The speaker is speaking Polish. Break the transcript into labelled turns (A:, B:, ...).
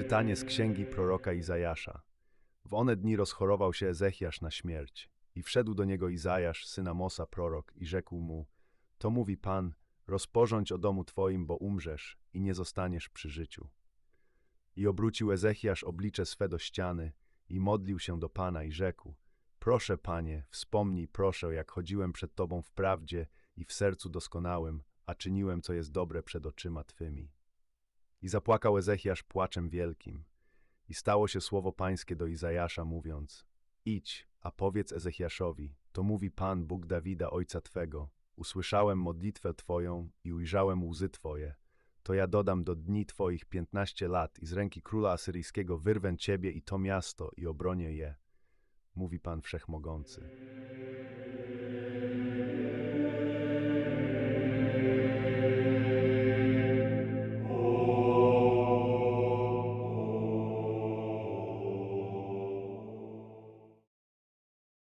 A: Czytanie z księgi proroka Izajasza. W one dni rozchorował się Ezechiasz na śmierć. I wszedł do niego Izajasz, syn Amosa, prorok, i rzekł mu: To mówi Pan, rozporządź o domu twoim, bo umrzesz i nie zostaniesz przy życiu. I obrócił Ezechiasz oblicze swe do ściany i modlił się do Pana i rzekł: Proszę, Panie, wspomnij, proszę, jak chodziłem przed Tobą w prawdzie i w sercu doskonałym, a czyniłem, co jest dobre przed oczyma Twymi. I zapłakał Ezechiasz płaczem wielkim. I stało się słowo Pańskie do Izajasza, mówiąc: Idź, a powiedz Ezechiaszowi, to mówi Pan, Bóg Dawida, ojca Twego: Usłyszałem modlitwę Twoją i ujrzałem łzy Twoje. To ja dodam do dni Twoich 15 lat i z ręki króla asyryjskiego wyrwę Ciebie i to miasto i obronię je, mówi Pan Wszechmogący.